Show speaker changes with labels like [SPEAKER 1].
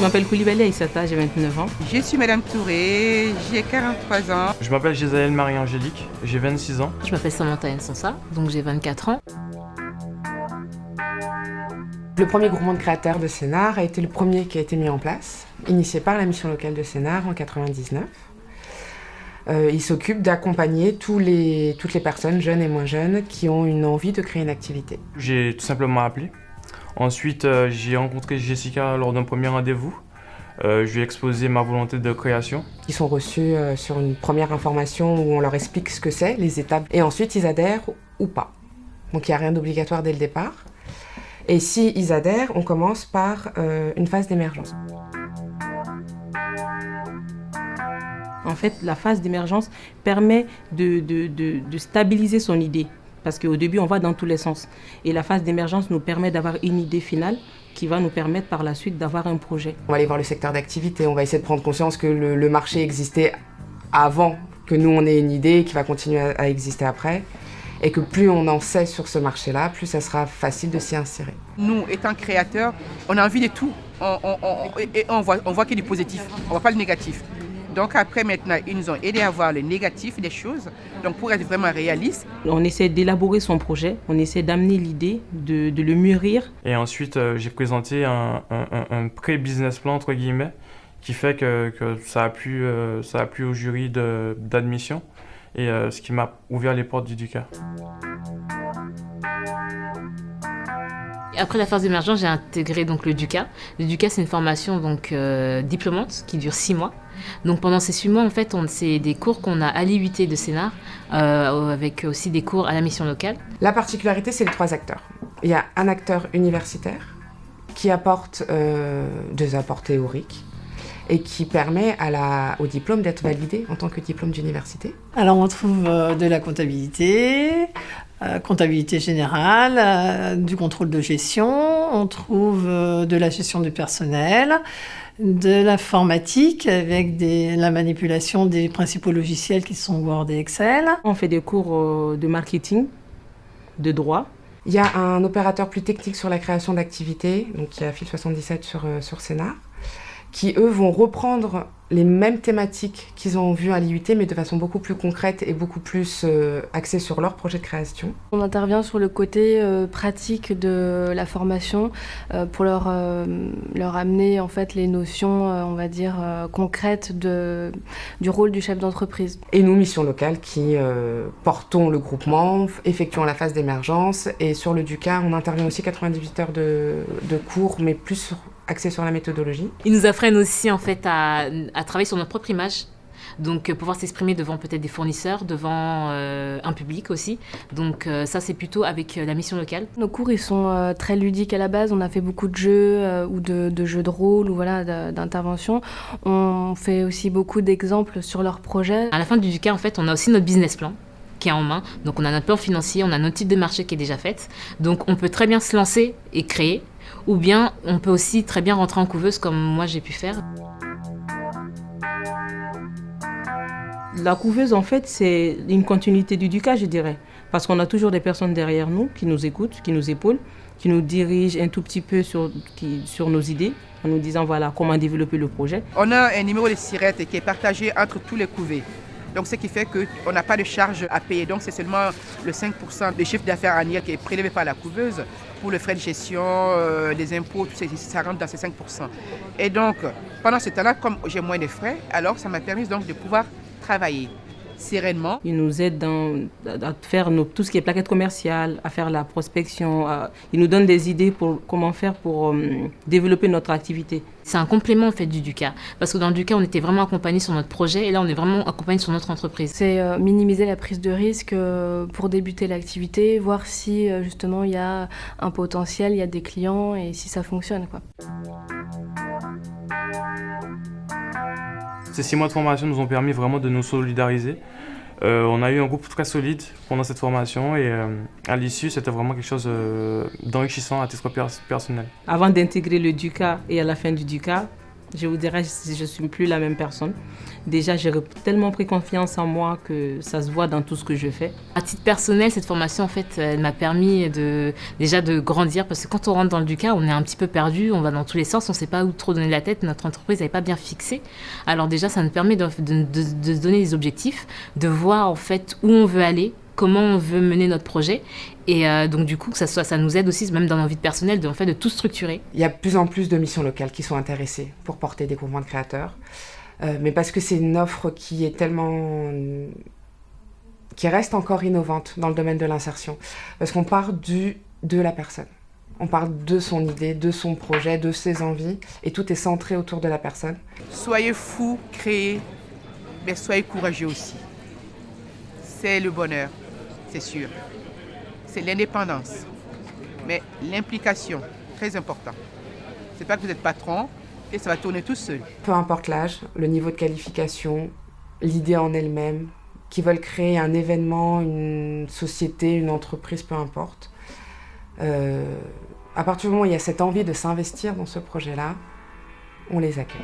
[SPEAKER 1] Je m'appelle Koulibaly Aïssata, j'ai 29 ans.
[SPEAKER 2] Je suis Madame Touré, j'ai 43 ans.
[SPEAKER 3] Je m'appelle Gézaël Marie-Angélique, j'ai 26 ans.
[SPEAKER 4] Je m'appelle Samantha Nsonsa, donc j'ai 24 ans.
[SPEAKER 5] Le premier groupement de créateurs de Sénar a été le premier qui a été mis en place, initié par la mission locale de Sénar en 1999. Il s'occupe d'accompagner toutes les personnes, jeunes et moins jeunes, qui ont une envie de créer une activité.
[SPEAKER 3] J'ai tout simplement appelé. Ensuite, j'ai rencontré Jessica lors d'un premier rendez-vous. Je lui ai exposé ma volonté de création.
[SPEAKER 5] Ils sont reçus sur une première information où on leur explique ce que c'est, les étapes, et ensuite ils adhèrent ou pas. Donc il n'y a rien d'obligatoire dès le départ. Et si ils adhèrent, on commence par une phase d'émergence.
[SPEAKER 1] En fait, la phase d'émergence permet de stabiliser son idée. Parce qu'au début, on va dans tous les sens. Et la phase d'émergence nous permet d'avoir une idée finale qui va nous permettre par la suite d'avoir un projet.
[SPEAKER 5] On va aller voir le secteur d'activité, on va essayer de prendre conscience que le marché existait avant que nous on ait une idée qui va continuer à exister après. Et que plus on en sait sur ce marché-là, plus ça sera facile de s'y insérer.
[SPEAKER 2] Nous, étant créateurs, on a envie de tout. On voit qu'il y a du positif, on ne voit pas le négatif. Donc après, maintenant, ils nous ont aidés à voir le négatif des choses. Donc pour être vraiment réaliste.
[SPEAKER 1] On essaie d'élaborer son projet, on essaie d'amener l'idée, de le mûrir.
[SPEAKER 3] Et ensuite, j'ai présenté un pré-business plan, entre guillemets, qui fait que ça a plu au jury d'admission. Et ce qui m'a ouvert les portes du DUCA.
[SPEAKER 4] Après la phase d'émergence, j'ai intégré donc le DUCA. Le DUCA, c'est une formation donc diplômante qui dure 6 mois. Donc pendant ces 6 mois, en fait, c'est des cours qu'on a à l'IUT de Sénar, avec aussi des cours à la mission locale.
[SPEAKER 5] La particularité, c'est les 3 acteurs. Il y a un acteur universitaire qui apporte des apports théoriques et qui permet au diplôme d'être validé en tant que diplôme d'université.
[SPEAKER 6] Alors on trouve de la comptabilité, comptabilité générale, du contrôle de gestion, on trouve de la gestion du personnel, de l'informatique avec la manipulation des principaux logiciels qui sont Word et Excel.
[SPEAKER 1] On fait des cours de marketing, de droit.
[SPEAKER 5] Il y a un opérateur plus technique sur la création d'activités, donc il y a Fil 77 sur Sénar, qui, eux, vont reprendre les mêmes thématiques qu'ils ont vues à l'IUT, mais de façon beaucoup plus concrète et beaucoup plus axée sur leur projet de création.
[SPEAKER 7] On intervient sur le côté pratique de la formation pour leur amener en fait les notions, on va dire, concrètes du rôle du chef d'entreprise.
[SPEAKER 5] Et nous, mission locale, qui portons le groupement, effectuons la phase d'émergence, et sur le DUCA, on intervient aussi 98 heures de cours, mais plus axé sur la méthodologie.
[SPEAKER 4] Ils nous apprennent aussi en fait à travailler sur notre propre image. Donc pouvoir s'exprimer devant peut-être des fournisseurs, devant un public aussi. Donc ça c'est plutôt avec la mission locale.
[SPEAKER 7] Nos cours ils sont très ludiques à la base, on a fait beaucoup de jeux ou de jeux de rôle ou voilà, d'intervention. On fait aussi beaucoup d'exemples sur leurs projets.
[SPEAKER 4] À la fin du DUCA en fait on a aussi notre business plan qui est en main. Donc on a notre plan financier, on a notre type de marché qui est déjà fait. Donc on peut très bien se lancer et créer. Ou bien on peut aussi très bien rentrer en couveuse comme moi j'ai pu faire.
[SPEAKER 1] La couveuse, en fait, c'est une continuité du DUCA, je dirais. Parce qu'on a toujours des personnes derrière nous qui nous écoutent, qui nous épaulent, qui nous dirigent un tout petit peu sur nos idées, en nous disant voilà comment développer le projet.
[SPEAKER 2] On a un numéro de SIRET qui est partagé entre tous les couvées. Donc ce qui fait qu'on n'a pas de charge à payer. Donc c'est seulement le 5% des chiffre d'affaires annuel qui est prélevé par la couveuse. Pour le frais de gestion, les impôts, tout ça rentre dans ces 5%. Et donc pendant ce temps-là, comme j'ai moins de frais, alors ça m'a permis donc de pouvoir travailler sereinement.
[SPEAKER 1] Ils nous aident à faire tout ce qui est plaquettes commerciales, à faire la prospection. Ils nous donnent des idées pour comment faire pour développer notre activité.
[SPEAKER 4] C'est un complément en fait du DUCA. Parce que dans le DUCA, on était vraiment accompagnés sur notre projet et là, on est vraiment accompagnés sur notre entreprise.
[SPEAKER 7] C'est minimiser la prise de risque pour débuter l'activité, voir si justement il y a un potentiel, il y a des clients et si ça fonctionne, quoi.
[SPEAKER 3] Ces 6 mois de formation nous ont permis vraiment de nous solidariser. On a eu un groupe très solide pendant cette formation et à l'issue, c'était vraiment quelque chose d'enrichissant à titre personnel.
[SPEAKER 1] Avant d'intégrer le DUCA et à la fin du DUCA, Je vous dirais, je ne suis plus la même personne. Déjà, j'ai tellement pris confiance en moi que ça se voit dans tout ce que je fais.
[SPEAKER 4] À titre personnel, cette formation, en fait, elle m'a permis déjà de grandir parce que quand on rentre dans le DUCA, on est un petit peu perdu, on va dans tous les sens, on ne sait pas où trop donner la tête, notre entreprise n'est pas bien fixée. Alors déjà, ça nous permet de se donner des objectifs, de voir en fait où on veut aller, comment on veut mener notre projet. Et donc du coup, ça nous aide aussi, même dans nos vies personnelles, de tout structurer.
[SPEAKER 5] Il y a de plus en plus de missions locales qui sont intéressées pour porter des groupements de créateurs. Mais parce que c'est une offre qui est qui reste encore innovante dans le domaine de l'insertion. Parce qu'on part de la personne. On parle de son idée, de son projet, de ses envies. Et tout est centré autour de la personne.
[SPEAKER 2] Soyez fous, créez, mais soyez courageux aussi. C'est le bonheur, c'est sûr. C'est l'indépendance. Mais l'implication, très important. C'est pas que vous êtes patron et ça va tourner tout seul.
[SPEAKER 5] Peu importe l'âge, le niveau de qualification, l'idée en elle-même, qui veulent créer un événement, une société, une entreprise, peu importe. À partir du moment où il y a cette envie de s'investir dans ce projet-là, on les accueille.